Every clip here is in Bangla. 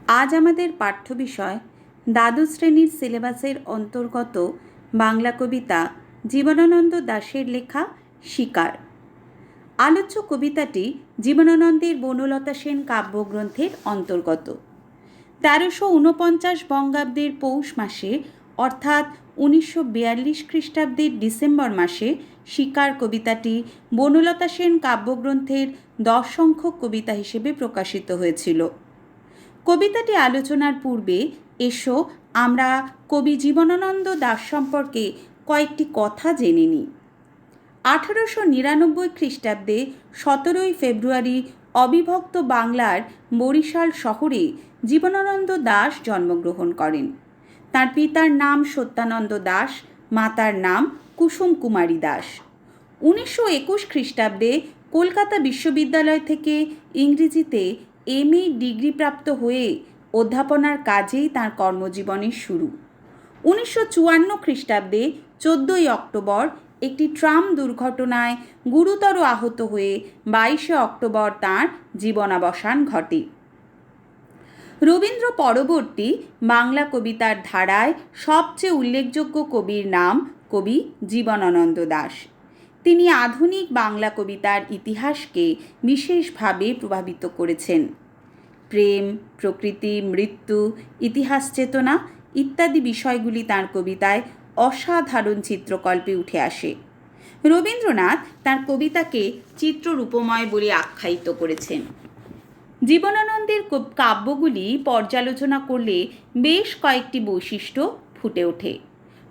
আজ আমাদের পাঠ্য বিষয় দ্বাদশ শ্রেণীর সিলেবাসের অন্তর্গত বাংলা কবিতা জীবনানন্দ দাশের লেখা শিকার। আলোচ্য কবিতাটি জীবনানন্দের বনলতা সেন কাব্যগ্রন্থের অন্তর্গত। 1349 বঙ্গাব্দের পৌষ মাসে অর্থাৎ 1942 খ্রিস্টাব্দের ডিসেম্বর মাসে শিকার কবিতাটি বনলতা সেন কাব্যগ্রন্থের 10 সংখ্যক কবিতা হিসেবে প্রকাশিত হয়েছিল। কবিতাটি আলোচনার পূর্বে এসো আমরা কবি জীবনানন্দ দাশ সম্পর্কে কয়েকটি কথা জেনে নিই। 1899 খ্রিস্টাব্দে 17 ফেব্রুয়ারি অবিভক্ত বাংলার বরিশাল শহরে জীবনানন্দ দাশ জন্মগ্রহণ করেন। তার পিতার নাম সত্যানন্দ দাশ, মাতার নাম কুসুম কুমারী দাস। 1921 খ্রিস্টাব্দে কলকাতা বিশ্ববিদ্যালয় থেকে ইংরেজিতে MA ডিগ্রিপ্রাপ্ত হয়ে অধ্যাপনার কাজেই তাঁর কর্মজীবনের শুরু। 1954 খ্রিস্টাব্দে 14 অক্টোবর একটি ট্রাম দুর্ঘটনায় গুরুতর আহত হয়ে 22 অক্টোবর তাঁর জীবনাবসান ঘটে। রবীন্দ্র পরবর্তী বাংলা কবিতার ধারায় সবচেয়ে উল্লেখযোগ্য কবির নাম কবি জীবনানন্দ দাশ। তিনি আধুনিক বাংলা কবিতার ইতিহাসকে বিশেষভাবে প্রভাবিত করেছেন। প্রেম, প্রকৃতি, মৃত্যু, ইতিহাস চেতনা ইত্যাদি বিষয়গুলি তাঁর কবিতায় অসাধারণ চিত্রকল্পে উঠে আসে। রবীন্দ্রনাথ তাঁর কবিতাকে চিত্ররূপময় বলে আখ্যায়িত করেছেন। জীবনানন্দের কাব্যগুলি পর্যালোচনা করলে বেশ কয়েকটি বৈশিষ্ট্য ফুটে ওঠে।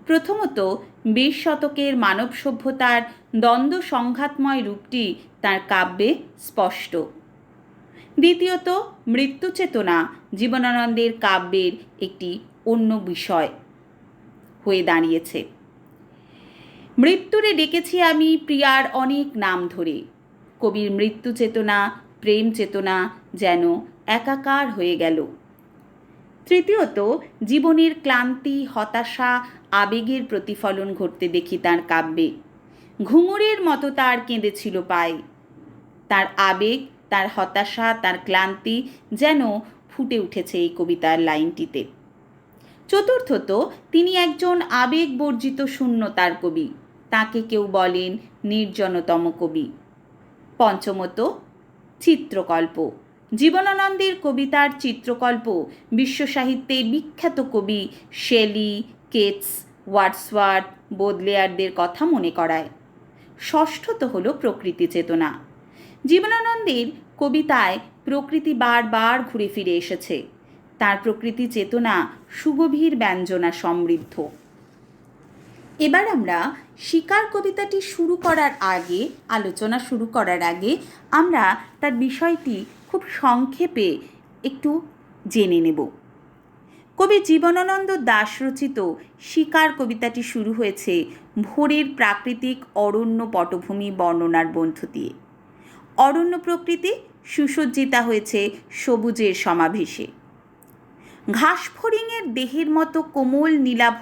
প্রথমত, 20 শতকের মানব সভ্যতার দ্বন্দ্ব সংঘাতময় রূপটি তাঁর কাব্যে স্পষ্ট। দ্বিতীয়ত, মৃত্যু চেতনা জীবনানন্দের কাব্যের একটি অন্য বিষয় হয়ে দাঁড়িয়েছে। মৃত্যুরে ডেকেছি আমি প্রিয়ার অনেক নাম ধরে। কবির মৃত্যু চেতনা, প্রেম চেতনা যেন একাকার হয়ে গেল। তৃতীয়ত, জীবনের ক্লান্তি, হতাশা, আবেগের প্রতিফলন ঘটতে দেখি তাঁর কাব্যে। ঘুঙুরের মতো তার কেঁদেছিল পায়ে। তার আবেগ, তার হতাশা, তার ক্লান্তি যেন ফুটে উঠেছে এই কবিতার লাইনটিতে। চতুর্থত, তিনি একজন আবেগ বর্জিত শূন্যতার কবি। তাকে কেউ বলেন নির্জনতম কবি। পঞ্চমত, চিত্রকল্প। জীবনানন্দের কবিতার চিত্রকল্প বিশ্বসাহিত্যে বিখ্যাত কবি শেলি, কেটস, ওয়ার্ডসওয়ার্থ, বোদলেয়ারদের কথা মনে করায়। ষষ্ঠত হল প্রকৃতি চেতনা। জীবনানন্দের কবিতায় প্রকৃতি বারবার ঘুরে ফিরে এসেছে। তার প্রকৃতি চেতনা সুগভীর ব্যঞ্জনা সমৃদ্ধ। এবার আমরা শিকার কবিতাটি আলোচনা শুরু করার আগে আমরা তার বিষয়টি খুব সংক্ষেপে একটু জেনে নেব। কবি জীবনানন্দ দাশ রচিত শিকার কবিতাটি শুরু হয়েছে ভোরের প্রাকৃতিক অরণ্য পটভূমি বর্ণনার বন্ধু দিয়ে। অরণ্য প্রকৃতি সুসজ্জিতা হয়েছে সবুজের সমাবেশে। ঘাস ফড়িংয়ের দেহের মতো কোমল নীলাভ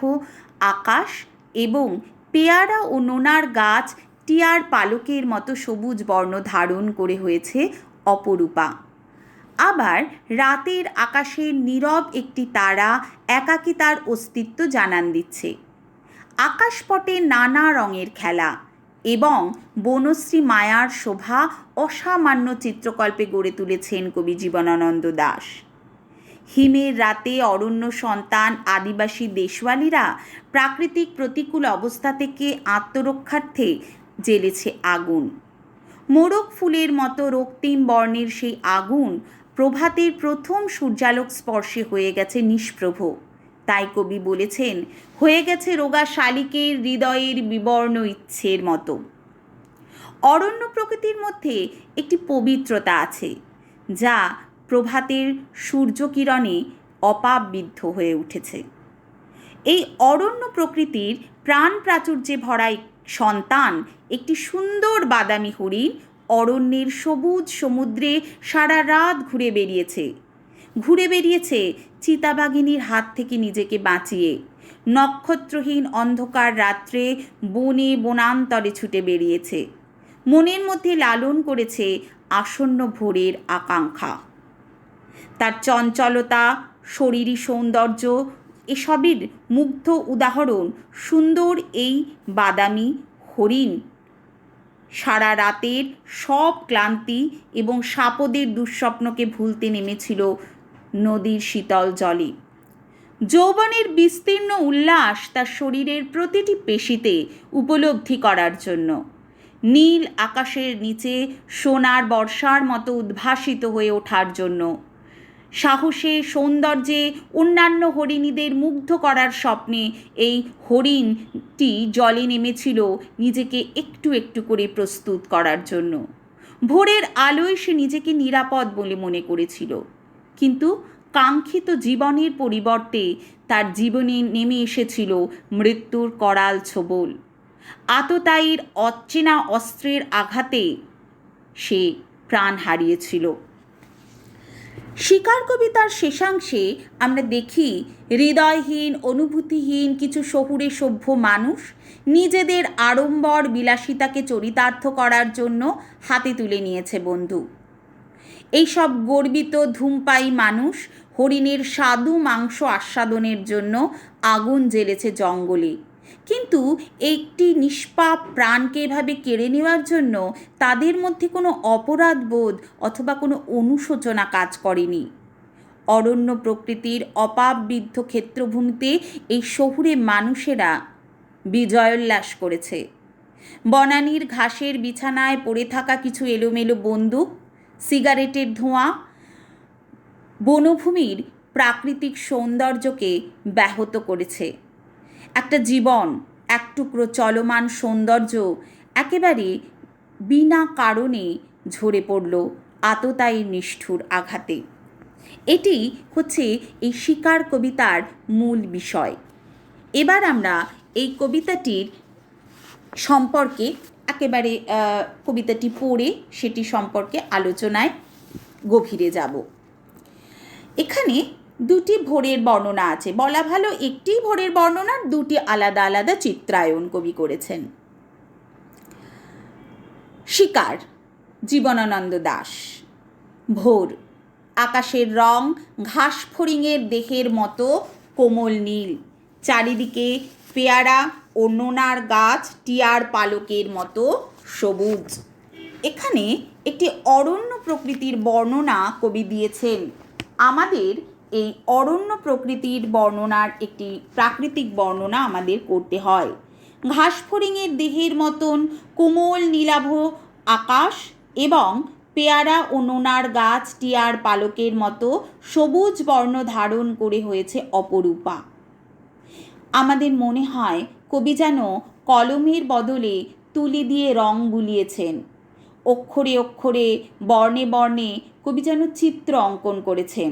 আকাশ এবং পেয়ারা ও নোনার গাছ টিয়ার পালকের মতো সবুজ বর্ণ ধারণ করে হয়েছে অপরূপা। আবার রাতের আকাশের নীরব একটি তারা একাকী তার অস্তিত্ব জানান দিচ্ছে। আকাশপটে নানা রঙের খেলা এবং বনশ্রী মায়ার শোভা অসামান্য চিত্রকল্পে গড়ে তুলেছেন কবি জীবনানন্দ দাশ। হিমের রাতে অরণ্য সন্তান আদিবাসী দেশওয়ালিরা প্রাকৃতিক প্রতিকূল অবস্থা থেকে আত্মরক্ষার্থে জ্বেলেছে আগুন। মোরগ ফুলের মতো রক্তিম বর্ণের সেই আগুন প্রভাতের প্রথম সূর্যালোক স্পর্শে হয়ে গেছে নিষ্প্রভ। তাই কবি বলেছেন, হয়ে গেছে রোগা শালিকের হৃদয়ের বিবর্ণ ইচ্ছের মতো। অরণ্য প্রকৃতির মধ্যে একটি পবিত্রতা আছে যা প্রভাতের সূর্যকিরণে অপাববিদ্ধ হয়ে উঠেছে। এই অরণ্য প্রকৃতির প্রাণ প্রাচুর্যে ভরা সন্তান একটি সুন্দর বাদামি হরিণ অরণ্যের সবুজ সমুদ্রে সারা রাত ঘুরে বেরিয়েছে চিতাবাঘিনীর হাত থেকে নিজেকে বাঁচিয়ে। নক্ষত্রহীন অন্ধকার রাত্রে বনে বনান্তরে ছুটে বেরিয়েছে। মনের মধ্যে লালন করেছে আসন্ন ভোরের আকাঙ্ক্ষা। তার চঞ্চলতা, শরীরী সৌন্দর্য এসবের মুগ্ধ উদাহরণ সুন্দর এই বাদামি হরিণ সারা রাতের সব ক্লান্তি এবং সাপদের দুঃস্বপ্নকে ভুলতে নেমেছিল নদীর শীতল জলে। যৌবনের বিস্তীর্ণ উল্লাস তার শরীরের প্রতিটি পেশিতে উপলব্ধি করার জন্য, নীল আকাশের নিচে সোনার বর্ষার মতো উদ্ভাসিত হয়ে ওঠার জন্য, সাহসে সৌন্দর্যে অন্যান্য হরিণীদের মুগ্ধ করার স্বপ্নে এই হরিণটি জলে নেমেছিল নিজেকে একটু একটু করে প্রস্তুত করার জন্য। ভোরের আলোয় সে নিজেকে নিরাপদ বলে মনে করেছিল, কিন্তু কাঙ্ক্ষিত জীবনের পরিবর্তে তার জীবনে নেমে এসেছিল মৃত্যুর করাল ছোবল। আততায়ীর অচেনা অস্ত্রের আঘাতে সে প্রাণ হারিয়েছিল। শিকার কবিতার শেষাংশে আমরা দেখি হৃদয়হীন, অনুভূতিহীন কিছু শহুরে সভ্য মানুষ নিজেদের আড়ম্বর বিলাসিতাকে চরিতার্থ করার জন্য হাতে তুলে নিয়েছে বন্দুক। এইসব গর্বিত ধূমপায়ী মানুষ হরিণের স্বাদু মাংস আস্বাদনের জন্য আগুন জ্বেলেছে জঙ্গলে, কিন্তু একটি নিষ্পাপ প্রাণকে এভাবে কেড়ে নেওয়ার জন্য তাদের মধ্যে কোনো অপরাধ বোধ অথবা কোনো অনুশোচনা কাজ করেনি। অরণ্য প্রকৃতির অপাবৃদ্ধ ক্ষেত্রভূমিতে এই শহুরে মানুষেরা বিজয়োল্লাস করেছে। বনানীর ঘাসের বিছানায় পড়ে থাকা কিছু এলোমেলো বন্দুক, সিগারেটের ধোঁয়া বনভূমির প্রাকৃতিক সৌন্দর্যকে ব্যাহত করেছে। একটা জীবন, এক টুকরো চলমান সৌন্দর্য একেবারে বিনা কারণে ঝরে পড়ল আততায়ীর নিষ্ঠুর আঘাতে। এটি হচ্ছে এই শিকার কবিতার মূল বিষয়। এবার আমরা এই কবিতাটির সম্পর্কে একেবারে কবিতাটি পড়ে সেটি সম্পর্কে আলোচনায় গভীরে যাব। এখানে দুটি ভোরের বর্ণনা আছে, বলা ভালো একটি ভোরের বর্ণনার দুটি আলাদা আলাদা চিত্রায়ন কবি করেছেন। শিকার, জীবনানন্দ দাশ। ভোর, আকাশের রং ঘাস ফড়িংয়ের দেহের মতো কোমল নীল, চারিদিকে পেয়ারা ও নোনার গাছ টিয়ার পালকের মতো সবুজ। এখানে একটি অরণ্য প্রকৃতির বর্ণনা কবি দিয়েছেন। আমাদের এই অরণ্য প্রকৃতির বর্ণনার একটি প্রাকৃতিক বর্ণনা আমাদের করতে হয়। ঘাস ফড়িংয়ের দেহের মতন কোমল নীলাভ আকাশ এবং পেয়ারা ও নোনার গাছ টিয়ার পালকের মতো সবুজ বর্ণ ধারণ করে হয়েছে অপরূপা। আমাদের মনে হয় কবি যেন কলমের বদলে তুলি দিয়ে রং বুলিয়েছেন। অক্ষরে অক্ষরে, বর্ণে বর্ণে কবি যেন চিত্র অঙ্কন করেছেন।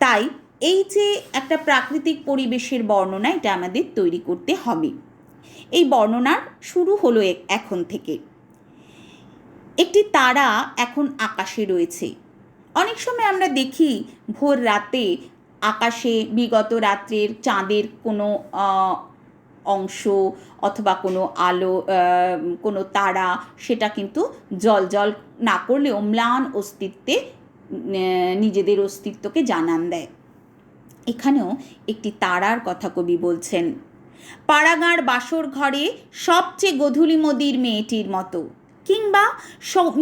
তাই এই যে একটা প্রাকৃতিক পরিবেশের বর্ণনা, এটা আমাদের তৈরি করতে হবে। এই বর্ণনার শুরু হলো এখন থেকে। একটি তারা এখন আকাশে রয়েছে। অনেক সময় আমরা দেখি ভোর রাতে আকাশে বিগত রাত্রের চাঁদের কোনো অংশ অথবা কোনো আলো, কোনো তারা, সেটা কিন্তু জ্বলজ্বল না করলেও ম্লান অস্তিত্বে নিজেদের অস্তিত্বকে জানান দেয়। এখানেও একটি তারার কথা কবি বলছেন। পাড়াগাঁর বাসর ঘরে সবচেয়ে গধূলিমদির মেয়েটির মতো, কিংবা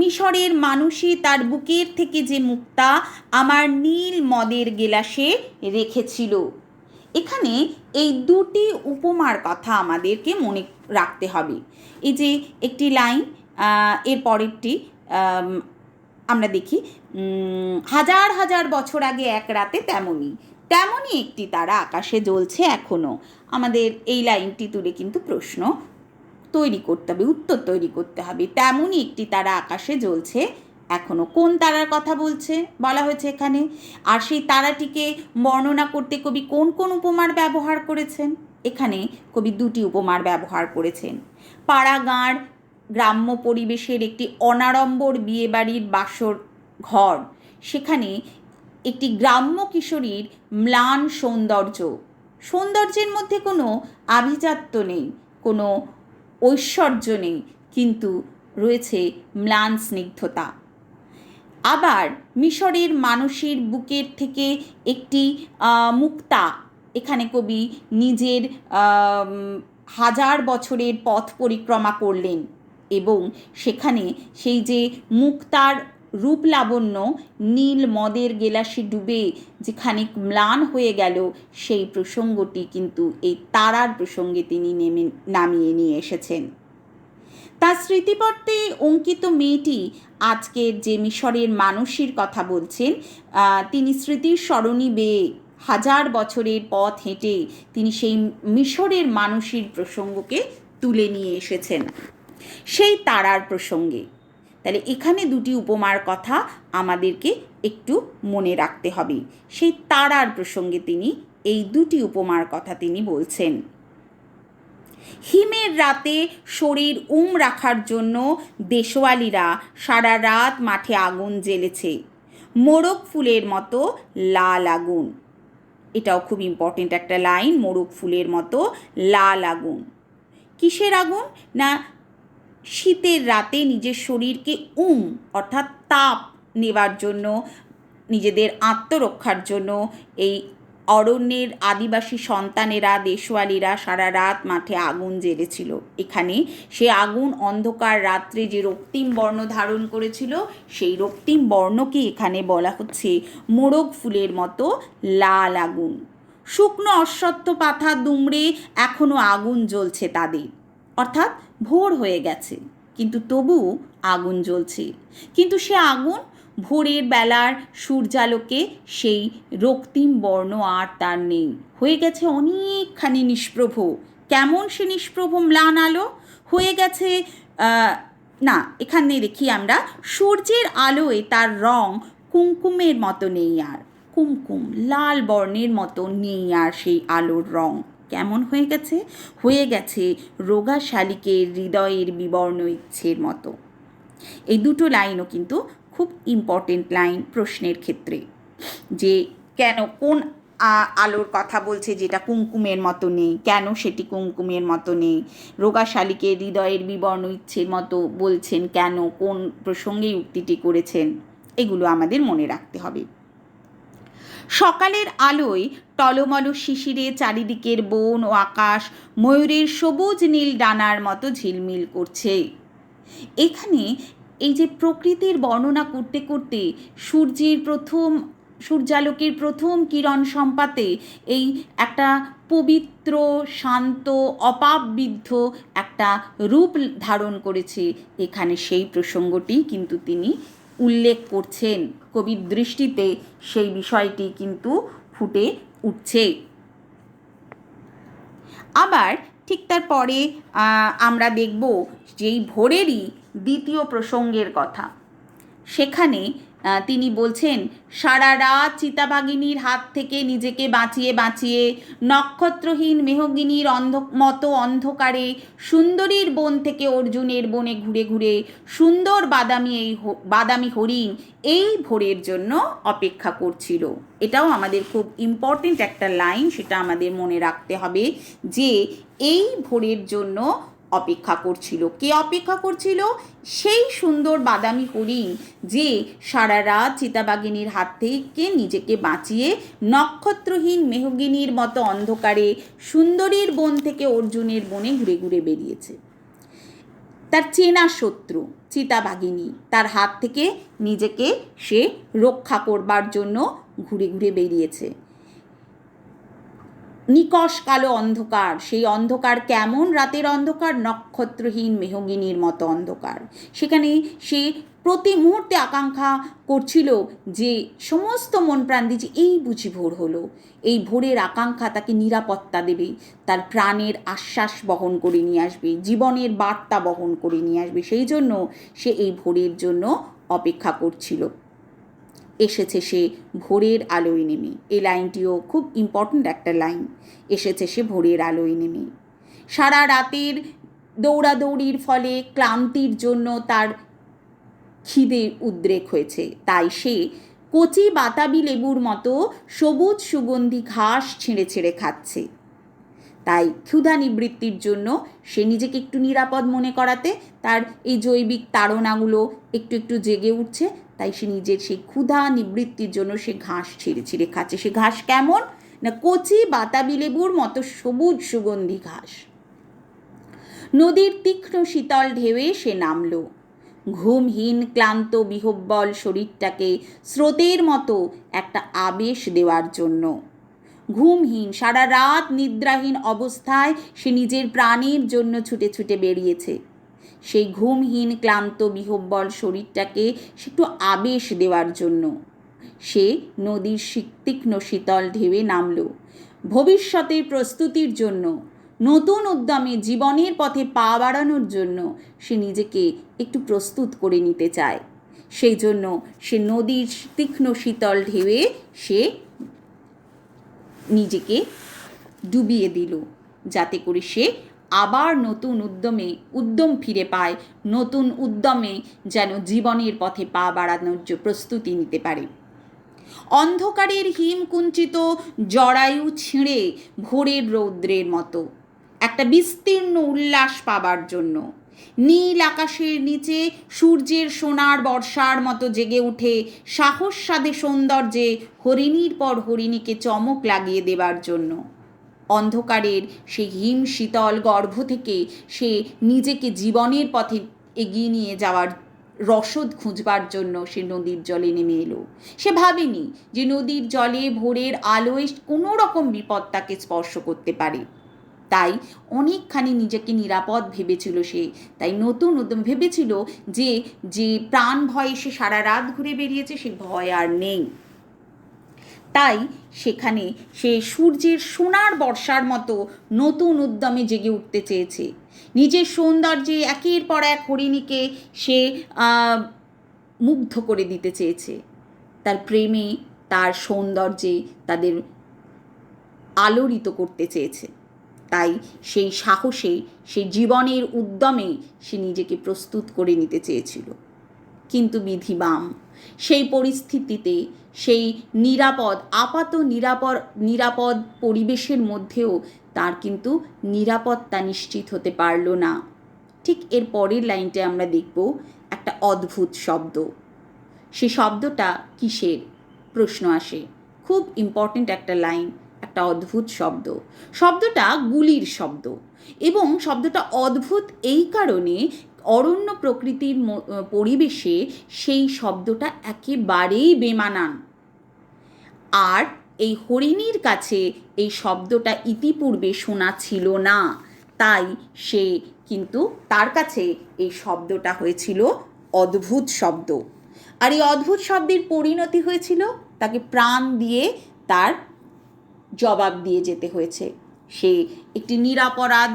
মিশরের মানুষই তার বুকের থেকে যে মুক্তা আমার নীল মদের গেলাসে রেখেছিল। এখানে এই দুটি উপমার কথা আমাদেরকে মনে রাখতে হবে। এই যে একটি লাইন, এর পরেরটি আমরা দেখি, হাজার হাজার বছর আগে এক রাতে তেমনই একটি তারা আকাশে জ্বলছে এখনও। আমাদের এই লাইনটি তুলে কিন্তু প্রশ্ন তৈরি করতে হবে, উত্তর তৈরি করতে হবে। তেমনই একটি তারা আকাশে জ্বলছে এখনও। কোন তারার কথা বলা হয়েছে এখানে? আর সেই তারাটিকে বর্ণনা করতে কবি কোন কোন উপমার ব্যবহার করেছেন? এখানে কবি দুটি উপমার ব্যবহার করেছেন। পাড়াগাঁর গ্রাম্য পরিবেশের একটি অনাড়ম্বর বিয়েবাড়ির বাসর ঘর, সেখানে একটি গ্রাম্য কিশোরীর ম্লান সৌন্দর্যের মধ্যে কোনো আভিজাত্য নেই, কোনো ঐশ্বর্য নেই, কিন্তু রয়েছে ম্লান স্নিগ্ধতা। আবার মিশরের মানুষের বুকের থেকে একটি মুক্তা, এখানে কবি নিজের 1000 বছরের পথ পরিক্রমা করলেন এবং সেখানে সেই যে মুক্তার রূপ লাবণ্য নীল মদের গেলাসে ডুবে যেখানে ম্লান হয়ে গেল, সেই প্রসঙ্গটি কিন্তু এই তারার প্রসঙ্গে তিনি নামিয়ে নিয়ে এসেছেন। তার স্মৃতিপটে অঙ্কিত মেয়েটি আজকের যে মিশরের মানুষের কথা বলছেন, তিনি স্মৃতির সরণি বেয়ে 1000 বছরের পথ হেঁটে তিনি সেই মিশরের মানুষের প্রসঙ্গকে তুলে নিয়ে এসেছেন সেই তারার প্রসঙ্গে। তাহলে এখানে দুটি উপমার কথা আমাদেরকে একটু মনে রাখতে হবে। সেই তারার প্রসঙ্গে তিনি এই দুটি উপমার কথা তিনি বলছেন। হিমের রাতে শরীর রাখার জন্য দেশওয়ালিরা সারা রাত মাঠে আগুন জ্বেলেছে, মোরগ ফুলের মতো লাল আগুন। এটাও খুব ইম্পর্টেন্ট একটা লাইন, মোরগ ফুলের মতো লাল আগুন। কিসের আগুন? না, শীতের রাতে নিজের শরীরকে অর্থাৎ তাপ নেবার জন্য, নিজেদের আত্মরক্ষার জন্য এই অরণ্যের আদিবাসী সন্তানেরা, দেশওয়ালিরা সারা রাত মাঠে আগুন জ্বেলেছিল। এখানে সে আগুন অন্ধকার রাত্রে যে রক্তিম বর্ণ ধারণ করেছিল, সেই রক্তিম বর্ণকে এখানে বলা হচ্ছে মোরগ ফুলের মতো লাল আগুন। শুকনো অশ্বত্থ পাতা দুমড়ে এখনও আগুন জ্বলছে তাদের, অর্থাৎ ভোর হয়ে গেছে কিন্তু তবু আগুন জ্বলছে। কিন্তু সে আগুন ভোরের বেলার সূর্যালোকে সেই রক্তিম বর্ণ আর তার নেই, হয়ে গেছে অনেকখানি নিষ্প্রভ। কেমন সে নিষ্প্রভ ম্লান আলো হয়ে গেছে? না, এখানে দেখি আমরা সূর্যের আলোয় তার রং কুমকুমের মতো নেই আর, কুমকুম লাল বর্ণের মতো নেই আর সেই আলোর রং। কেমন হয়ে গেছে? হয়ে গেছে রোগা শালিকের হৃদয়ের বিবর্ণ ইচ্ছের মতো। এই দুটো লাইনও কিন্তু খুব ইম্পর্টেন্ট লাইন প্রশ্নের ক্ষেত্রে, যে কেন কোন আলোর কথা বলছে যেটা কুমকুমের মতো নেই, কেন সেটি কুমকুমের মতো নেই, রোগা শালিকের হৃদয়ের বিবর্ণ ইচ্ছের মতো বলছেন কেন, কোন প্রসঙ্গেই উক্তিটি করেছেন, এগুলো আমাদের মনে রাখতে হবে। সকালের আলোয় টলমল শিশিরে চারিদিকের বন ও আকাশ ময়ূরের সবুজ নীল ডানার মতো ঝিলমিল করছে। এখানে এই যে প্রকৃতির বর্ণনা করতে করতে সূর্যালোকের প্রথম কিরণ সম্পাতে এই একটা পবিত্র, শান্ত, অপাববিদ্ধ একটা রূপ ধারণ করেছে, এখানে সেই প্রসঙ্গটি কিন্তু তিনি উল্লেখ করছেন। কবির দৃষ্টিতে সেই বিষয়টি কিন্তু ফুটে উঠছে। আবার ঠিক তারপরে আমরা দেখব যেই ভোরেরই দ্বিতীয় প্রসঙ্গের কথা। সেখানে তিনি বলছেন, সারা রাত চিতাবাগিনীর হাত থেকে নিজেকে বাঁচিয়ে বাঁচিয়ে নক্ষত্রহীন মেহগিনীর মতো অন্ধকারে সুন্দরীর বন থেকে অর্জুনের বনে ঘুরে ঘুরে সুন্দর বাদামি হরিণ এই ভোরের জন্য অপেক্ষা করছিল। এটাও আমাদের খুব ইম্পর্টেন্ট একটা লাইন, সেটা আমাদের মনে রাখতে হবে যে এই ভোরের জন্য অপেক্ষা করছিল। কে অপেক্ষা করছিল? সেই সুন্দর বাদামি হরিণ যে সারা রাত চিতাবাগিনীর হাত থেকে নিজেকে বাঁচিয়ে নক্ষত্রহীন মেহগিনীর মতো অন্ধকারে সুন্দরীর বন থেকে অর্জুনের বনে ঘুরে ঘুরে বেরিয়েছে। তার চেনা শত্রু চিতাবাগিনী, তার হাত থেকে নিজেকে সে রক্ষা করবার জন্য ঘুরে ঘুরে বেরিয়েছে। নিকষ কালো অন্ধকার, সেই অন্ধকার কেমন রাতের অন্ধকার? নক্ষত্রহীন মেহগিনীর মতো অন্ধকার। সেখানে সে প্রতি মুহূর্তে আকাঙ্ক্ষা করছিল যে সমস্ত মন প্রাণ দিয়ে যে এই বুঝি ভোর হলো, এই ভোরের আকাঙ্ক্ষা তাকে নিরাপত্তা দেবে, তার প্রাণের আশ্বাস বহন করে নিয়ে আসবে, জীবনের বার্তা বহন করে নিয়ে আসবে। সেই জন্য সে এই ভোরের জন্য অপেক্ষা করছিল। এসেছে সে ভোরের আলোয় নেমে। এই লাইনটিও খুব ইম্পর্ট্যান্ট একটা লাইন, এসেছে সে ভোরের আলোয় নেমে। সারা রাতের দৌড়াদৌড়ির ফলে ক্লান্তির জন্য তার খিদে উদ্রেক হয়েছে, তাই সে কচি বাতাবি লেবুর মতো সবুজ সুগন্ধি ঘাস ছিঁড়ে ছিঁড়ে খাচ্ছে। তাই ক্ষুধা নিবৃত্তির জন্য সে নিজেকে একটু নিরাপদ মনে করাতে তার এই জৈবিক তাড়নাগুলো একটু একটু জেগে উঠছে, তাই সে নিজের সেই ক্ষুধা নিবৃত্তির জন্য সে ঘাস ছিঁড়ে ছিঁড়ে খাচ্ছে। সে ঘাস কেমন না, কচি বাতাবি লেবুর মতো সবুজ সুগন্ধি ঘাস। নদীর তীক্ষ্ণ শীতল ঢেউয়ে সে নামল। ঘুমহীন ক্লান্ত বিহব্বল শরীরটাকে স্রোতের মতো একটা আবেশ দেওয়ার জন্য। ঘুমহীন সারা রাত নিদ্রাহীন অবস্থায় সে নিজের প্রাণের জন্য ছুটে ছুটে বেরিয়েছে। সেই ঘুমহীন ক্লান্ত বিহব্বল শরীরটাকে সে একটু আবেশ দেওয়ার জন্য সে নদীর তীক্ষ্ণ শীতল ঢেউয়ে নামল। ভবিষ্যতের প্রস্তুতির জন্য, নতুন উদ্যমে জীবনের পথে পা বাড়ানোর জন্য সে নিজেকে একটু প্রস্তুত করে নিতে চায়। সেই জন্য সে নদীর তীক্ষ্ণ শীতল ঢেউয়ে সে নিজেকে ডুবিয়ে দিল, যাতে করে সে আবার নতুন উদ্যম ফিরে পায়, নতুন উদ্যমে যেন জীবনের পথে পা বাড়ানোর প্রস্তুতি নিতে পারে। অন্ধকারের হিমকুঞ্চিত জরায়ু ছিঁড়ে ভোরের রৌদ্রের মতো একটা বিস্তীর্ণ উল্লাস পাবার জন্য নীল আকাশের নিচে সূর্যের সোনার বর্ষার মতো জেগে উঠে সাহস সাধে সৌন্দর্যে হরিণীর পর হরিণীকে চমক লাগিয়ে দেবার জন্য, অন্ধকারের সেই হিম শীতল গর্ভ থেকে সে নিজেকে জীবনের পথে এগিয়ে নিয়ে যাওয়ার রসদ খুঁজবার জন্য সে নদীর জলে নেমে এলো। সে ভাবেনি যে নদীর জলে ভোরের আলোয় কোনো রকম বিপদ তাকে স্পর্শ করতে পারে। তাই অনেকখানি নিজেকে নিরাপদ ভেবেছিল সে। তাই নতুন উদ্যম ভেবেছিল যে যে প্রাণ ভয়ে সে সারা রাত ঘুরে বেরিয়েছে, সে ভয় আর নেই। তাই সেখানে সে সূর্যের সোনার বর্ষার মতো নতুন উদ্যমে জেগে উঠতে চেয়েছে। নিজের সৌন্দর্যে একের পর এক হরিণীকে সে মুগ্ধ করে দিতে চেয়েছে। তার প্রেমে, তার সৌন্দর্যে তাদের আলোড়িত করতে চেয়েছে। তাই সেই সাহসে, সেই জীবনের উদ্যমে সে নিজেকে প্রস্তুত করে নিতে চেয়েছিল। কিন্তু বিধিবাম সেই পরিস্থিতিতে, সেই আপাত নিরাপদ পরিবেশের মধ্যেও তার কিন্তু নিরাপত্তা নিশ্চিত হতে পারল না। ঠিক এর পরের লাইনটা আমরা দেখব একটা অদ্ভুত শব্দ। সে শব্দটা কিসের প্রশ্ন আসে। খুব ইম্পর্ট্যান্ট একটা লাইন, একটা অদ্ভুত শব্দ। শব্দটা গুলির শব্দ, এবং শব্দটা অদ্ভুত এই কারণে অরণ্য প্রকৃতির পরিবেশে সেই শব্দটা একেবারেই বেমানান। আর এই হরিণীর কাছে এই শব্দটা ইতিপূর্বে শোনা ছিল না, তাই সে কিন্তু তার কাছে এই শব্দটা হয়েছিল অদ্ভুত শব্দ। আর এই অদ্ভুত শব্দের পরিণতি হয়েছিল তাকে প্রাণ দিয়ে তার জবাব দিয়ে যেতে হয়েছে। সে একটি নিরপরাধ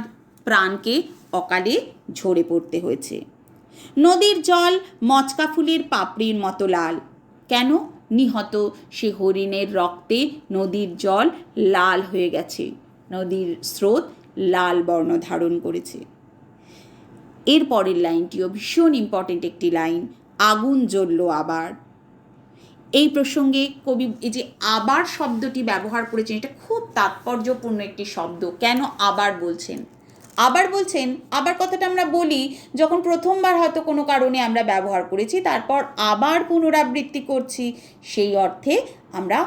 প্রাণকে অকালে ঝরে পড়তে হয়েছে। নদীর জল মচকা ফুলের পাপড়ির মতো লাল। কেন? নিহত সে হরিণের রক্তে নদীর জল লাল হয়ে গেছে, নদীর স্রোত লাল বর্ণ ধারণ করেছে। এর পরের লাইনটিও ভীষণ ইম্পর্টেন্ট একটি লাইন, আগুন জ্বলল আবার। এই প্রসঙ্গে কবি এই যে আবার শব্দটি ব্যবহার করেছেন, এটা খুব তাৎপর্যপূর্ণ একটি শব্দ। কেন আবার বলছেন? আবার কথাটা আমরা বলি যখন প্রথমবার হয়তো কোনো কারণে আমরা ব্যবহার করেছি, তারপর আবার পুনরাবৃত্তি করছি, সেই অর্থে আমরা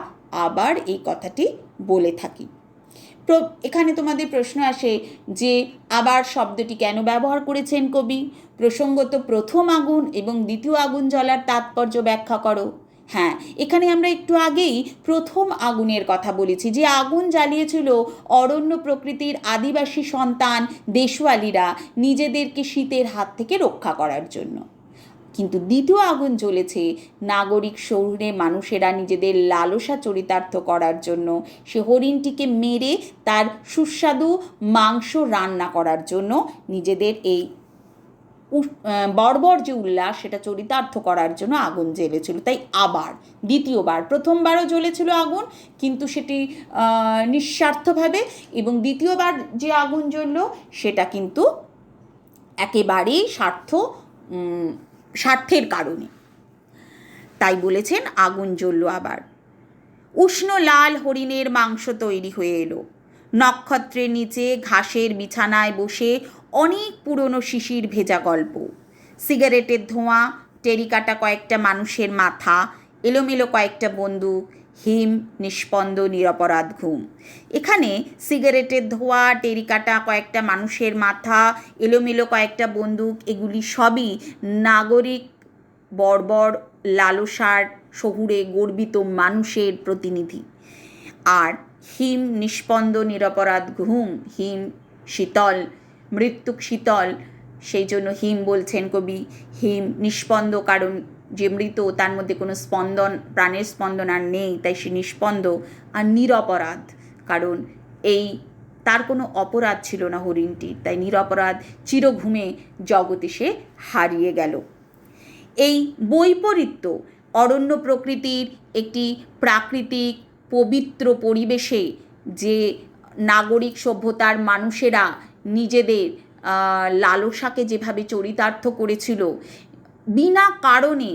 আবার এই কথাটি বলে থাকি। এখানে তোমাদের প্রশ্ন আসে যে আবার শব্দটি কেন ব্যবহার করেছেন কবি? প্রসঙ্গত প্রথম আগুন এবং দ্বিতীয় আগুন জ্বলার তাৎপর্য ব্যাখ্যা করো। হ্যাঁ, এখানে আমরা একটু আগেই প্রথম আগুনের কথা বলেছি, যে আগুন জ্বালিয়েছিল অরণ্য প্রকৃতির আদিবাসী সন্তান দেশওয়ালিরা নিজেদেরকে শীতের হাত থেকে রক্ষা করার জন্য। কিন্তু দ্বিতীয় আগুন জ্বলেছে নাগরিক শহুরে মানুষেরা নিজেদের লালসা চরিতার্থ করার জন্য, সে হরিণটিকে মেরে তার সুস্বাদু মাংস রান্না করার জন্য নিজেদের এই বর্বর যে উল্লাস সেটা চরিতার্থ করার জন্য আগুন জ্বেলেছিল। তাই আবার দ্বিতীয়বার, প্রথমবারও জ্বলেছিল আগুন কিন্তু সেটি নিঃস্বার্থভাবে, এবং দ্বিতীয়বার যে আগুন জ্বলল সেটা কিন্তু একেবারেই স্বার্থের কারণে। তাই বলেছেন আগুন জ্বলল আবার। উষ্ণ লাল হরিণের মাংস তৈরি হয়ে এলো। নক্ষত্রের নিচে ঘাসের বিছানায় বসে অনেক পুরনো শিশির ভেজা গল্প, সিগারেটের ধোঁয়া, টেরিকাটা কয়েকটা মানুষের মাথা, এলোমেলো কয়েকটা বন্দুক, হিম নিষ্পন্দ নিরপরাধ ঘুম। এখানে সিগারেটের ধোঁয়া, টেরিকাটা কয়েকটা মানুষের মাথা, এলোমেলো কয়েকটা বন্দুক, এগুলি সবই নাগরিক বর্বর লালসার শহুরে গর্বিত মানুষের প্রতিনিধি। আর হিম নিষ্পন্দ নিরপরাধ ঘুম, হিম শীতল, মৃত্যুক শীতল, সেই জন্য হিম বলছেন কবি। হিম নিষ্পন্দ, কারণ যে মৃত তার মধ্যে কোনো স্পন্দন, প্রাণের স্পন্দন আর নেই, তাই সে নিষ্পন্দ। আর নিরপরাধ, কারণ এই তার কোনো অপরাধ ছিল না হরিণটির, তাই নিরপরাধ চিরঘুমে জগতে সে হারিয়ে গেল। এই বৈপরীত্য, অরণ্য প্রকৃতির একটি প্রাকৃতিক পবিত্র পরিবেশে যে নাগরিক সভ্যতার মানুষেরা নিজেদের লালসাকে যেভাবে চরিতার্থ করেছিল, বিনা কারণে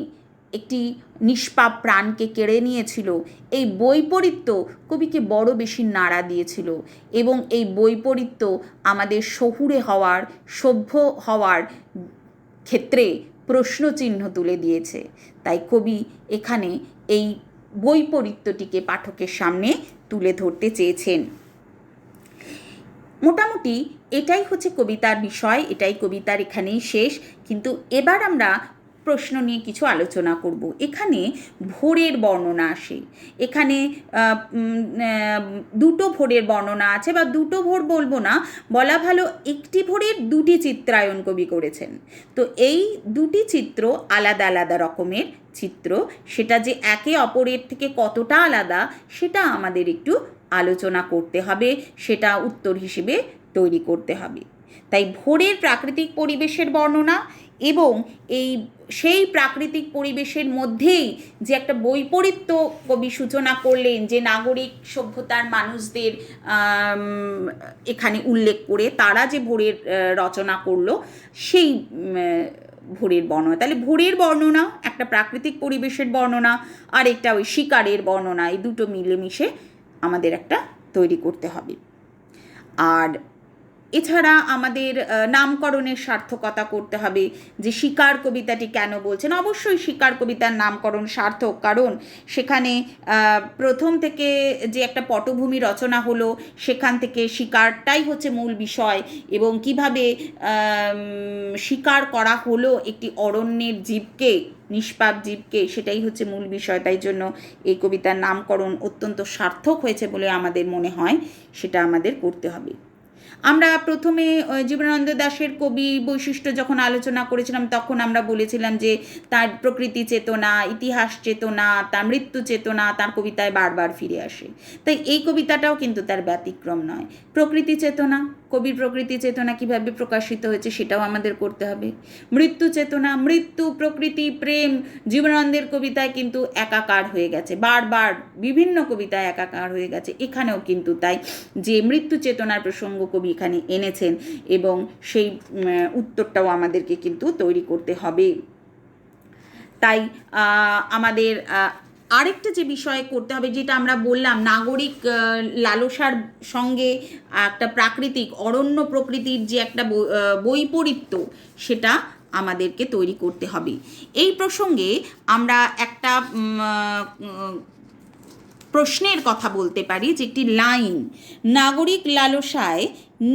একটি নিষ্পাপ প্রাণকে কেড়ে নিয়েছিল, এই বৈপরীত্য কবিকে বড় বেশি নাড়া দিয়েছিল। এবং এই বৈপরীত্য আমাদের শহুরে হওয়ার, সভ্য হওয়ার ক্ষেত্রে প্রশ্নচিহ্ন তুলে দিয়েছে। তাই কবি এখানে এই বৈপরীত্যটিকে পাঠকের সামনে তুলে ধরতে চেয়েছেন। মোটামুটি এটাই হচ্ছে কবিতার বিষয়, এটাই কবিতার এখানেই শেষ। কিন্তু এবার আমরা প্রশ্ন নিয়ে কিছু আলোচনা করব। এখানে ভোরের বর্ণনা আসে, এখানে দুটো ভোরের বর্ণনা আছে, বা দুটো ভোর বলবো না, বলা ভালো একটি ভোরের দুটি চিত্রায়ন কবি করেছেন। তো এই দুটি চিত্র আলাদা আলাদা রকমের চিত্র, সেটা যে একে অপরের থেকে কতটা আলাদা সেটা আমাদের একটু আলোচনা করতে হবে, সেটা উত্তর হিসেবে তৈরি করতে হবে। তাই ভোরের প্রাকৃতিক পরিবেশের বর্ণনা এবং সেই প্রাকৃতিক পরিবেশের মধ্যেই যে একটা বৈপরীত্য কবি সূচনা করলেন, যে নাগরিক সভ্যতার মানুষদের এখানে উল্লেখ করে তারা যে ভোরের রচনা করলো, সেই ভোরের বর্ণনা। তাহলে ভোরের বর্ণনা একটা প্রাকৃতিক পরিবেশের বর্ণনা, আর একটা ওই শিকারের বর্ণনা, এই দুটো মিলেমিশে আমাদের একটা তৈরি করতে হবে। আর এছাড়া আমাদের নামকরণের সার্থকতা করতে হবে, যে শিকার কবিতাটি কেন বলছেন। অবশ্যই শিকার কবিতার নামকরণ সার্থক, কারণ সেখানে প্রথম থেকে যে একটা পটভূমি রচনা হলো, সেখান থেকে শিকারটাই হচ্ছে মূল বিষয়, এবং কিভাবে শিকার করা হলো একটি অরণ্যের জীবকে, নিষ্পাপ জীবকে, সেটাই হচ্ছে মূল বিষয়। তাই জন্য এই কবিতার নামকরণ অত্যন্ত সার্থক হয়েছে বলে আমাদের মনে হয়, সেটা আমাদের করতে হবে। আমরা প্রথমে জীবনানন্দ দাশের কবি বৈশিষ্ট্য যখন আলোচনা করেছিলাম, তখন আমরা বলেছিলাম যে তার প্রকৃতি চেতনা, ইতিহাস চেতনা, তার মৃত্যু চেতনা তার কবিতায় বারবার ফিরে আসে। তাই এই কবিতাটাও কিন্তু তার ব্যতিক্রম নয়। প্রকৃতি চেতনা, কবির প্রকৃতি চেতনা কীভাবে প্রকাশিত হয়েছে সেটাও আমাদের করতে হবে। মৃত্যু চেতনা, মৃত্যু, প্রকৃতি, প্রেম জীবনানন্দের কবিতায় কিন্তু একাকার হয়ে গেছে, বারবার বিভিন্ন কবিতায় একাকার হয়ে গেছে। এখানেও কিন্তু তাই, যে মৃত্যু চেতনার প্রসঙ্গ কবি এখানে এনেছেন, এবং সেই উত্তরটাও আমাদেরকে কিন্তু তৈরি করতে হবে। তাই আমাদের আরেকটা যে বিষয় করতে হবে, যেটা আমরা বললাম, নাগরিক লালসার সঙ্গে একটা প্রাকৃতিক অরণ্য প্রকৃতির যে একটা বৈপরীত্য, সেটা আমাদেরকে তৈরি করতে হবে। এই প্রসঙ্গে আমরা একটা প্রশ্নের কথা বলতে পারি, যে একটি লাইন, নাগরিক লালসায়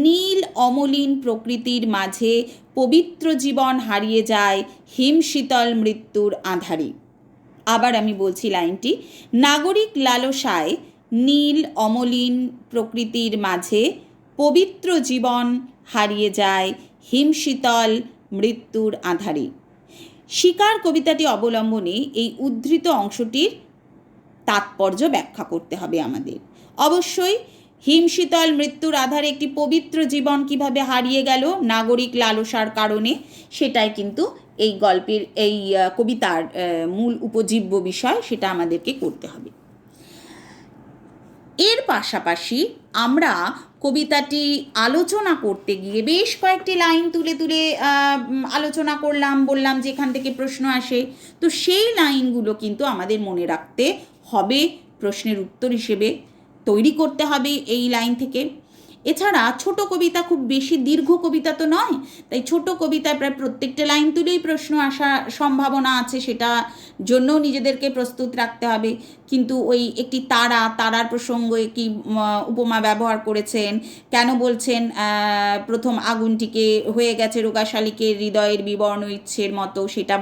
নীল অমলিন প্রকৃতির মাঝে পবিত্র জীবন হারিয়ে যায় হিমশীতল মৃত্যুর আঁধারে। আবার আমি বলছি লাইনটি, নাগরিক লালসায় নীল অমলিন প্রকৃতির মাঝে পবিত্র জীবন হারিয়ে যায় হিমশীতল মৃত্যুর আঁধারে। শিকার কবিতাটি অবলম্বনে এই উদ্ধৃত অংশটির তাৎপর্য ব্যাখ্যা করতে হবে আমাদের। অবশ্যই হিমশীতল মৃত্যুর আধারে একটি পবিত্র জীবন কিভাবে হারিয়ে গেল নাগরিক লালসার কারণে, সেটাই কিন্তু এই গল্পের, এই কবিতার মূল উপজীব্য বিষয়, সেটা আমাদেরকে করতে হবে। এর পাশাপাশি আমরা কবিতাটি আলোচনা করতে গিয়ে বেশ কয়েকটি লাইন তুলে তুলে আলোচনা করলাম, বললাম যে এখান থেকে প্রশ্ন আসে, তো সেই লাইনগুলো কিন্তু আমাদের মনে রাখতে হবে, প্রশ্নের উত্তর হিসেবে তৈরি করতে হবে এই লাইন থেকে। এছাড়া ছোট কবিতা খুব বেশি দীর্ঘ কবিতা তো নয়, তাই ছোট কবিতায় প্রায় প্রত্যেকটা লাইন তুলেই প্রশ্ন আসার সম্ভাবনা আছে, সেটা জন্যও নিজেদেরকে প্রস্তুত রাখতে হবে। কিন্তু ওই একটি তারার প্রসঙ্গে কি উপমা ব্যবহার করেছেন, কেন বলছেন প্রথম আগুনটিকে হয়ে গেছে রোগা শালিকের হৃদয়ের বিবর্ণ ইচ্ছের মতো, সেটা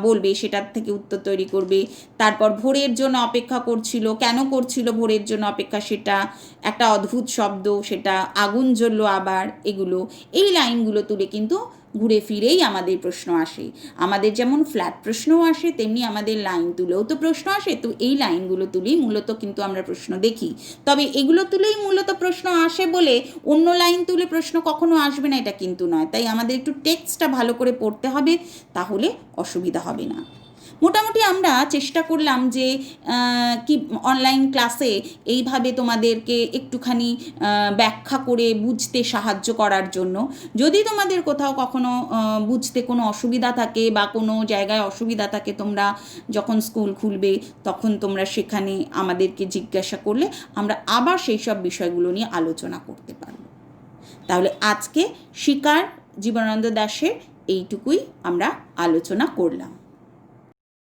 বলবে, সেটার থেকে উত্তর তৈরি করবে। তারপর ভোরের জন্য অপেক্ষা করছিল, কেন করছিল ভোরের জন্য অপেক্ষা, সেটা একটা অদ্ভুত শব্দ, সেটা আগুন জ্বললো আবার, এই লাইনগুলো তুলে কিন্তু ঘুরে ফিরেই আমাদের প্রশ্ন আসে। আমাদের যেমন ফ্ল্যাট প্রশ্নও আসে, তেমনি আমাদের লাইন তুলেও তো প্রশ্ন আসে। তো এই লাইনগুলো তুলেই মূলত কিন্তু আমরা প্রশ্ন দেখি। তবে এগুলো তুলেই মূলত প্রশ্ন আসে বলে অন্য লাইন তুলে প্রশ্ন কখনো আসবে না এটা কিন্তু নয়। তাই আমাদের একটু টেক্সটটা ভালো করে পড়তে হবে, তাহলে অসুবিধা হবে না। মোটামুটি আমরা চেষ্টা করলাম যে কি অনলাইন ক্লাসে এইভাবে তোমাদেরকে একটুখানি ব্যাখ্যা করে বুঝতে সাহায্য করার জন্য। যদি তোমাদের কোথাও কখনো বুঝতে কোনো অসুবিধা থাকে বা কোনো জায়গায় অসুবিধা থাকে, তোমরা যখন স্কুল খুলবে তখন তোমরা সেখানে আমাদেরকে জিজ্ঞাসা করলে আমরা আবার সেই সব বিষয়গুলো নিয়ে আলোচনা করতে পারব। তাহলে আজকে শিকার জীবনানন্দ দাশের এইটুকুই আমরা আলোচনা করলাম।